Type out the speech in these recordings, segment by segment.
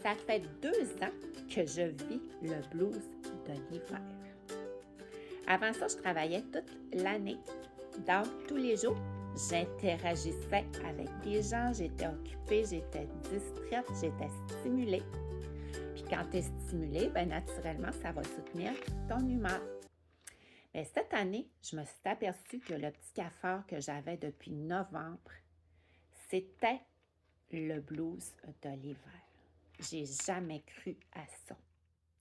Ça fait 2 ans que je vis le blues de l'hiver. Avant ça, je travaillais toute l'année. Donc, tous les jours, j'interagissais avec des gens, j'étais occupée, j'étais distraite, j'étais stimulée. Puis quand tu es stimulée, bien naturellement, ça va soutenir ton humeur. Mais cette année, je me suis aperçue que le petit cafard que j'avais depuis novembre, c'était le blues de l'hiver. J'ai jamais cru à ça.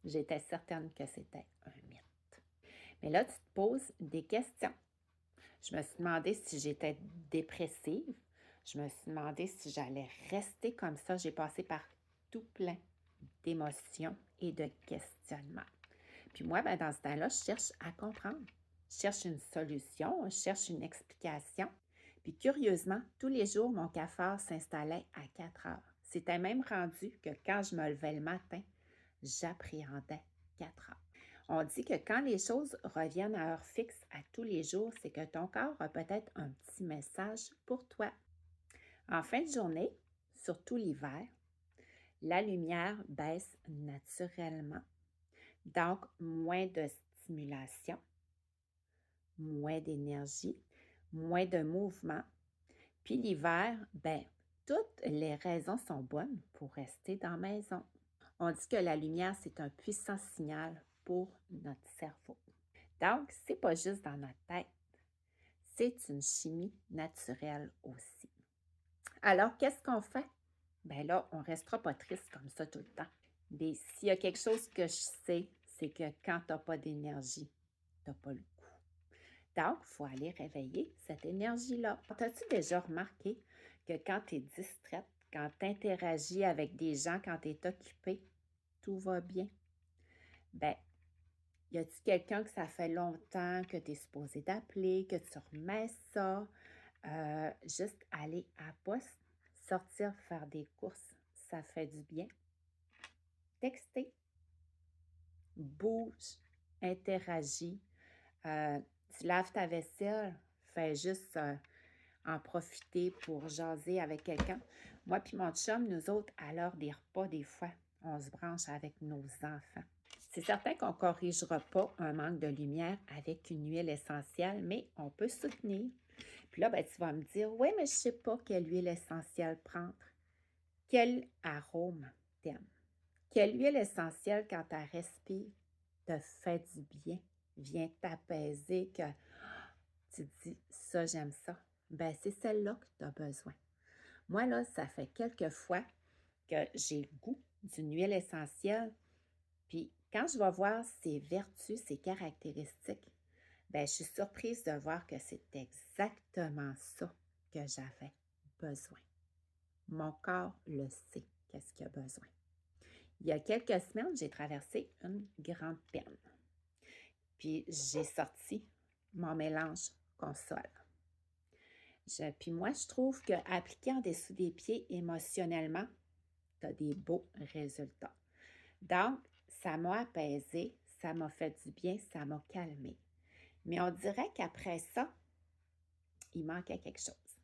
J'étais certaine que c'était un mythe. Mais là, tu te poses des questions. Je me suis demandé si j'étais dépressive. Je me suis demandé si j'allais rester comme ça. J'ai passé par tout plein d'émotions et de questionnements. Puis moi, ben, dans ce temps-là, je cherche à comprendre. Je cherche une solution, je cherche une explication. Puis curieusement, tous les jours, mon cafard s'installait à 4 heures. C'était même rendu que quand je me levais le matin, j'appréhendais 4 heures. On dit que quand les choses reviennent à heure fixe à tous les jours, c'est que ton corps a peut-être un petit message pour toi. En fin de journée, surtout l'hiver, la lumière baisse naturellement. Donc, moins de stimulation, moins d'énergie, moins de mouvement. Puis l'hiver, bien, toutes les raisons sont bonnes pour rester dans la maison. On dit que la lumière, c'est un puissant signal pour notre cerveau. Donc, ce n'est pas juste dans notre tête, c'est une chimie naturelle aussi. Alors, qu'est-ce qu'on fait? Bien là, on ne restera pas triste comme ça tout le temps. Mais s'il y a quelque chose que je sais, c'est que quand tu n'as pas d'énergie, tu n'as pas le coup. Donc, il faut aller réveiller cette énergie-là. As-tu déjà remarqué que quand tu es distraite, quand tu interagis avec des gens, quand tu es occupé, tout va bien? Bien, y a-t-il quelqu'un que ça fait longtemps que tu es supposé d'appeler, que tu remets ça? Juste aller à la poste, sortir faire des courses, ça fait du bien. Texter, bouge, interagis. Tu laves ta vaisselle, fais juste en profiter pour jaser avec quelqu'un. Moi puis mon chum, nous autres, à l'heure des repas, des fois, on se branche avec nos enfants. C'est certain qu'on ne corrigera pas un manque de lumière avec une huile essentielle, mais on peut soutenir. Puis là, ben, tu vas me dire, oui, mais je ne sais pas quelle huile essentielle prendre. Quel arôme t'aimes? Quelle huile essentielle, quand tu respires, te fait du bien, vient t'apaiser, que tu te dis, ça, j'aime ça. Ben, c'est celle-là que tu as besoin. Moi, là, ça fait quelques fois que j'ai le goût d'une huile essentielle. Puis, quand je vais voir ses vertus, ses caractéristiques, ben, je suis surprise de voir que c'est exactement ça que j'avais besoin. Mon corps le sait, qu'est-ce qu'il a besoin. Il y a quelques semaines, j'ai traversé une grande peine. Puis, j'ai sorti mon mélange console. Puis moi, je trouve qu'appliquer en dessous des pieds émotionnellement, tu as des beaux résultats. Donc, ça m'a apaisé, ça m'a fait du bien, ça m'a calmé. Mais on dirait qu'après ça, il manquait quelque chose.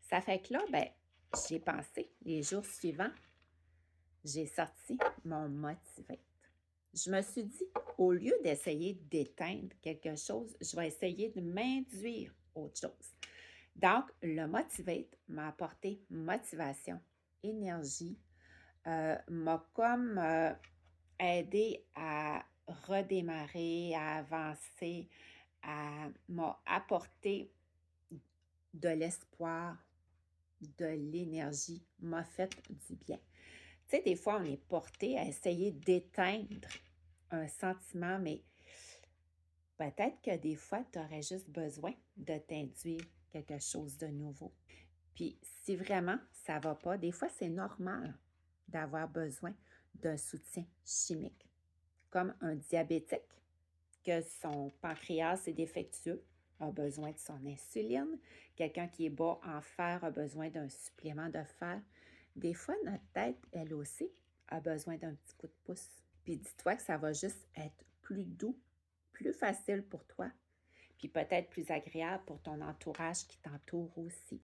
Ça fait que là, ben, j'ai pensé, les jours suivants, j'ai sorti mon Motivate. Je me suis dit, au lieu d'essayer d'éteindre quelque chose, je vais essayer de m'induire autre chose. Donc, le Motivate m'a apporté motivation, énergie, m'a comme aidé à redémarrer, à avancer, m'a apporté de l'espoir, de l'énergie, m'a fait du bien. Tu sais, des fois, on est porté à essayer d'éteindre un sentiment, mais peut-être que des fois, tu aurais juste besoin de t'induire quelque chose de nouveau. Puis, si vraiment ça ne va pas, des fois, c'est normal d'avoir besoin d'un soutien chimique, comme un diabétique, que son pancréas est défectueux, a besoin de son insuline. Quelqu'un qui est bas en fer a besoin d'un supplément de fer. Des fois, notre tête, elle aussi, a besoin d'un petit coup de pouce. Puis dis-toi que ça va juste être plus doux, plus facile pour toi, puis peut-être plus agréable pour ton entourage qui t'entoure aussi.